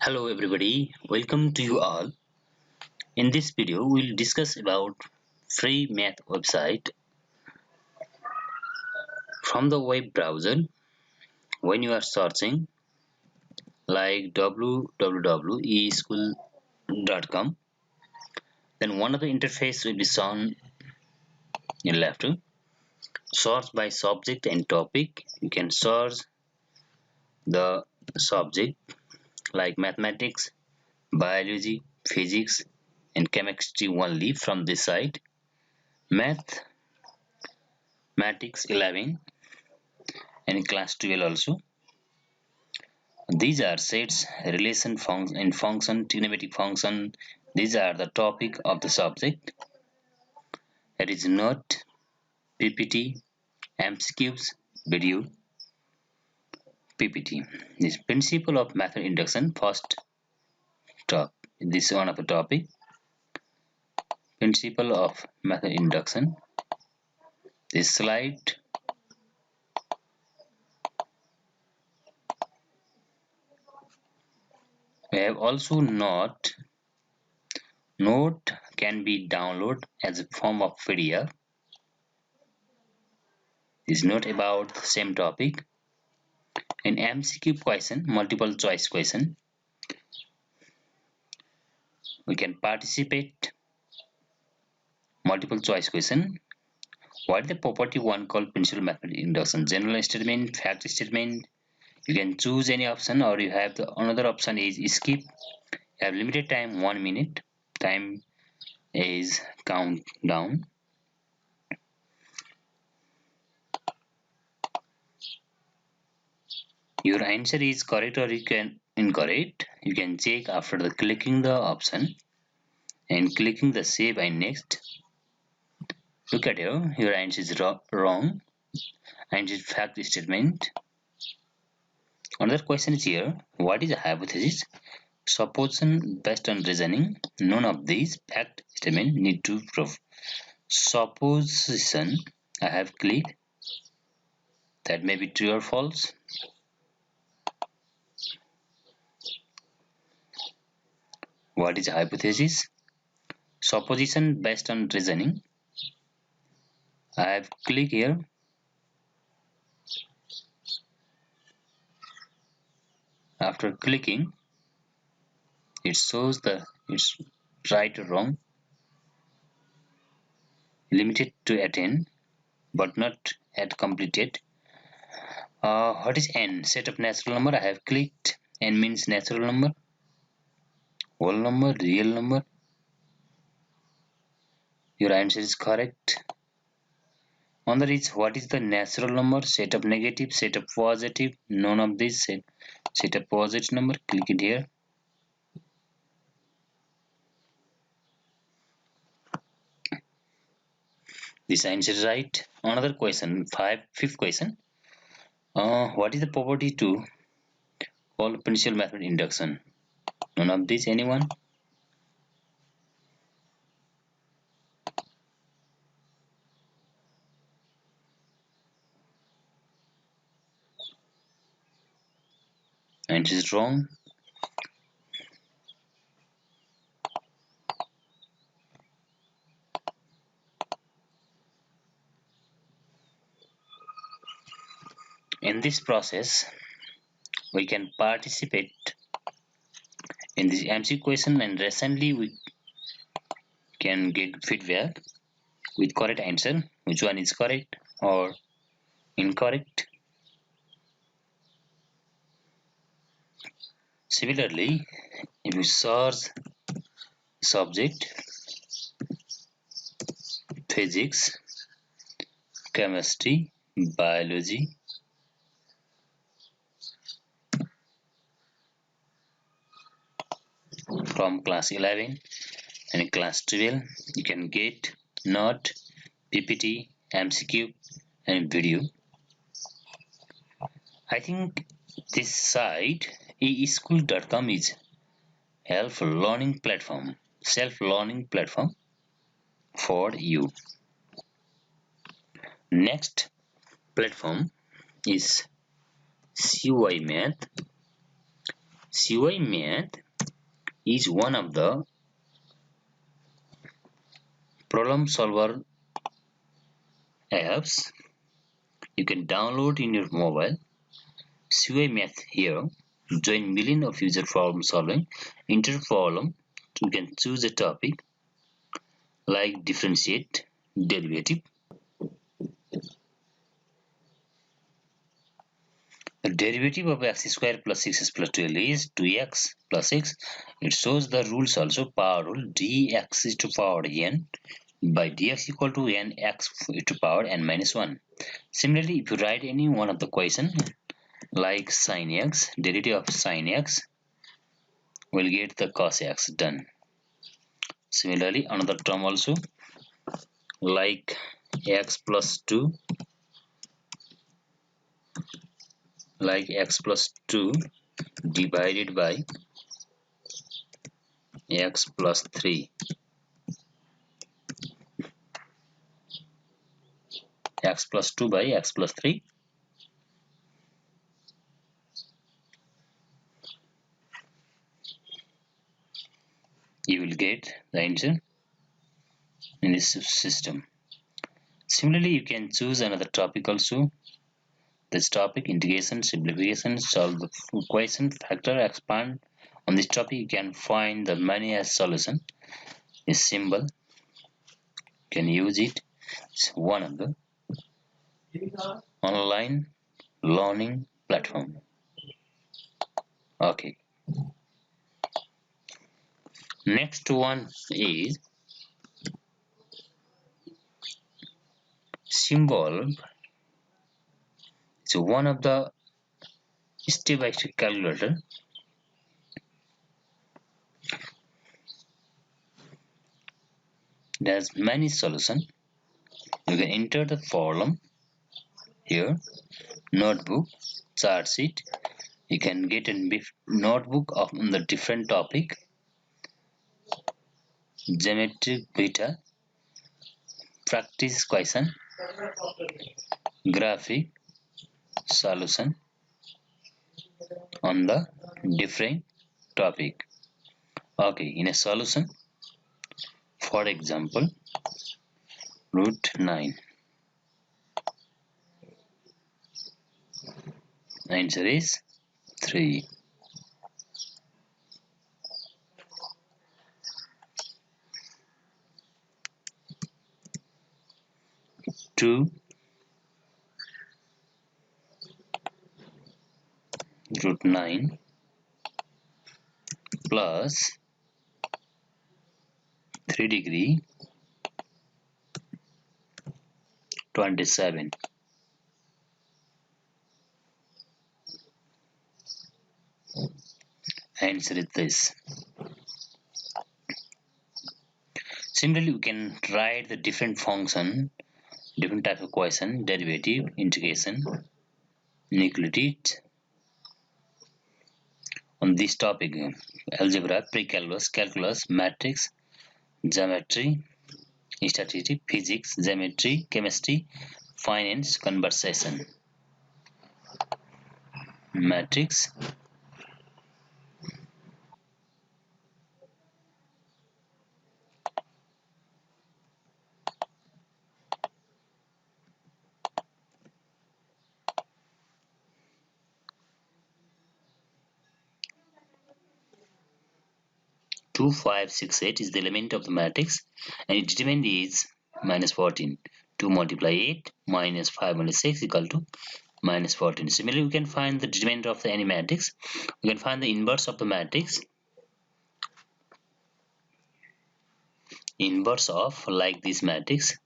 Hello everybody, welcome to you all. In this video, we'll discuss about free math website from the web browser. When you are searching like www.eschool.com, then one of the interface will be shown in left. Search by subject and topic. You can search the subject like mathematics, biology, physics, and chemistry only from this site. Mathematics 11 and class 12 also. These are sets, relation function and function, trigonometric function. These are the topic of the subject. It is note, PPT, MCQs, video, PPT. This principle of method induction first top. This is one of the topic. Principle of method induction. This slide. We have also note. Note can be downloaded as a form of PDF. This note about the same topic. In MCQ question, multiple choice question, we can participate. Multiple choice question. What is the property one called principal method induction? General statement, fact statement. You can choose any option, or you have the another option is skip. You have limited time 1 minute. Time is countdown. Your answer is correct or incorrect. You can check after the clicking the option and clicking the save and next. Look at here, your answer is wrong. Answer is fact statement. Another question is here, what is a hypothesis? Supposition based on reasoning. None of these fact statement need to prove. Supposition, I have clicked. That may be true or false. What is a hypothesis? Supposition based on reasoning. I have clicked here. After clicking, it shows it's right or wrong. Limited to attain, but not at completed. What is n? Set of natural number. I have clicked. N means natural number. Whole number, real number. Your answer is correct. Another is what is the natural number? Set of negative, set of positive. None of this. Set of positive number. Click it here. This answer is right. Another question, fifth question. What is the property to all principal method induction? None of this, anyone? Answer is wrong. In this process, we can participate in this MC question, and recently we can get feedback with correct answer, which one is correct or incorrect. Similarly, if you search subject, physics, chemistry, biology, from class 11 and class 12, you can get note, PPT, MCQ and video. I think this site eschool.com is self-learning platform for you. Next platform is CY Math. CY Math is one of the problem solver apps you can download in your mobile. CY Math here. Join millions of user problem solving. Enter problem. You can choose a topic like differentiate, derivative. The derivative of x square plus 6x plus 12 is 2x plus 6. It shows the rules also. Power rule dx is to power n by dx equal to n x to power n minus 1. Similarly, if you write any one of the question like sin x, derivative of sin x will get the cos x done. Similarly, another term also like x plus 2 divided by x plus 3, x plus 2 by x plus 3. You will get the answer in this system. Similarly, you can choose another topic also. This topic, integration, simplification, solve the equation, factor, expand. On this topic, you can find the many as solution. This symbol, you can use it. It's one of the online learning platform. Okay. Next one is symbol. So one of the step-by-step calculator. It has many solutions. You can enter the problem here, notebook, chart sheet. You can get a notebook on the different topic, geometric beta, practice question, graphic, solution on the different topic. Okay, in a solution, for example, root 9. Answer is 3. 2 root 9 plus 3 degree 27. Answer is this. Similarly, we can write the different function, different type of question, derivative, integration, inequality on this topic: algebra, pre-calculus, calculus, matrix, geometry, statistics, physics, geometry, chemistry, finance, conversation, matrix. Two, 5, 6, 8 is the element of the matrix, and its determinant is minus 14. 2 multiply 8 minus 5 minus 6 equal to minus 14. Similarly, we can find the determinant of any matrix. We can find the inverse of the matrix. Inverse of like this matrix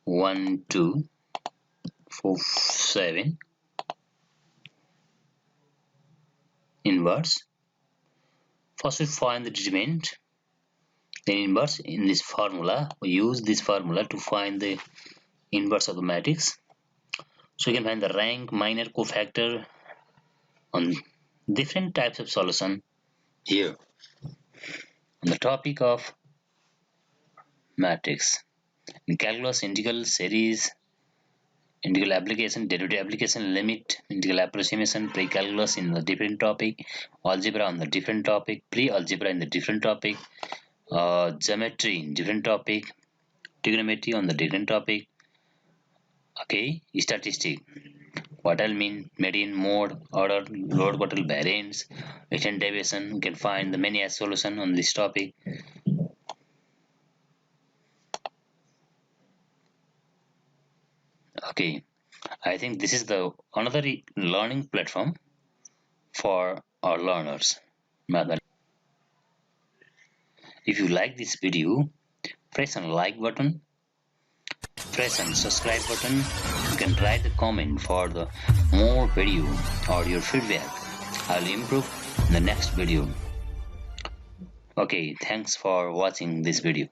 1, 2, 4, 7. Inverse. First we find the determinant, then inverse. In this formula, we use this formula to find the inverse of the matrix. So you can find the rank, minor, cofactor on different types of solution here on the topic of matrix. In calculus, integral, series, integral application, derivative application, limit, integral approximation, pre-calculus in the different topic, algebra on the different topic, pre-algebra in the different topic, geometry in different topic, trigonometry on the different topic. Okay, statistic. What I mean, median, mode, order, load, total, variance, extent deviation. You can find the many solution on this topic. Okay, I think this is the another learning platform for our learners. If you like this video, press on like button, press on subscribe button. You can write a comment for the more video or your feedback. I'll improve in the next video. Okay, thanks for watching this video.